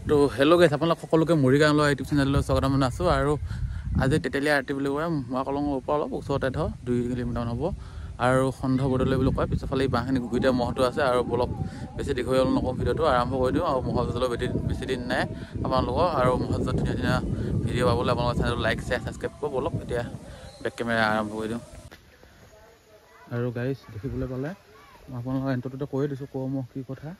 তো হেল্ল' গাইছ আপোনালোক সকলোকে মৰিগাঁৱলৈ ইউটিউব চেনেললৈ স্বাগতম জনাইছোঁ। আৰু আজি তেতেলীয়া আৰতি বুলি কয় মহাকলঙৰ ওপৰ অলপ ওচৰতে 2 কিলোমিটাৰমান হ'ব। আৰু সন্ধ বদলৈ বুলি কয়। পিছৰফালে এই বাঁহখিনি গুৰিতে মহটো আছে। আৰু বলক বেছি দীঘলীয়া নকওঁ, ভিডিঅ'টো আৰম্ভ কৰি দিওঁ। আৰু মহোৎসৱলৈ বেছি দিন নাই আপোনালোকৰ। আৰু মহোৎসৱত ধুনীয়া ধুনীয়া ভিডিঅ' পাবলৈ আপোনালোকৰ চেনেলটো লাইক শ্বেয়াৰ ছাবস্ক্ৰাইব কৰিব। বলক এতিয়া বেক কেমেৰা আৰম্ভ কৰি দিওঁ। আৰু গাইছ দেখিবলৈ পালে মই আপোনালোকৰ এণ্টৰটোতে কৈ দিছোঁ ক মহ কি কথা।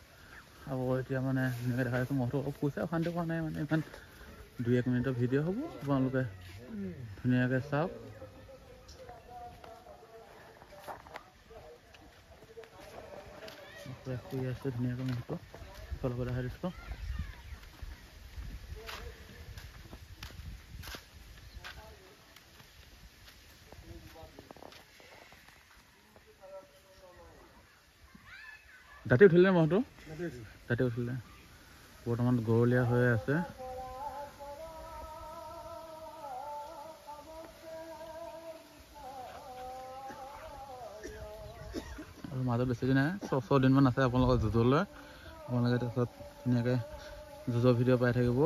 আৰু এতিয়া মানে ধুনীয়াকৈ দেখা যাচ্ছে মহটো অলপ পইচা অশান্তি কৰা নাই, মানে ইমান 2-1 মিনিটৰ ভিডিঅ' হ'ব, আপোনালোকে ধুনীয়াকৈ চাওক। শুই আছে ধুনীয়াকৈ মহটো, ফলক দেখা দিছোঁ। ৰাতি উঠিলে মহটো, ৰাতি উঠিলে বৰ্তমান গৰলীয়া হৈ আছে। আৰু মাজত বেছিদিন নাই, 6 দিনমান আছে আপোনালোকৰ যুঁজলৈ। আপোনালোকে তাৰপিছত ধুনীয়াকৈ যুঁজৰ ভিডিঅ' পাই থাকিব।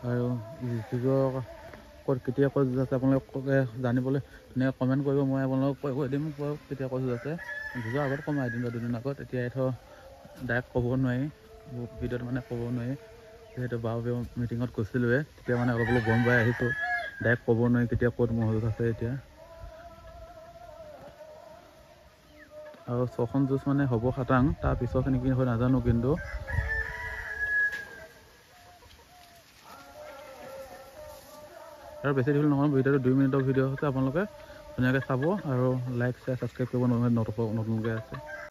আৰু যুঁজৰ ক'ত কেতিয়া ক'ত যুঁজ আছে আপোনালোকে জানিবলৈ ধুনীয়াকৈ কমেণ্ট কৰিব। মই আপোনালোকক কৈ দিম কেতিয়া ক'ত যুঁজ আছে। যুঁজৰ আগত কম, এদিন বা দুদিন আগত। এতিয়া ডাইৰেক্ট ক'ব নোৱাৰি, ভিডিঅ'ত মানে ক'ব নোৱাৰি, যিহেতু বাৰবিও মিটিঙত কৈছিলোঁৱে, তেতিয়া মানে অলপ গম পাই আহিছোঁ। ডাইৰেক্ট ক'ব নোৱাৰি কেতিয়া ক'ত মহযুঁজ আছে এতিয়া। আৰু 6খন যুঁজ মানে হ'ব খাটাং, তাৰ পিছৰখিনি কি হয় নাজানো। কিন্তু আৰু বেছি দীঘল নহয়, ভিডিঅ'টো 2 মিনিটৰ ভিডিঅ' হৈছে। আপোনালোকে ধুনীয়াকৈ চাব আৰু লাইক শ্বেয়াৰ ছাবস্ক্ৰাইব কৰিব নতুনকৈ আছে।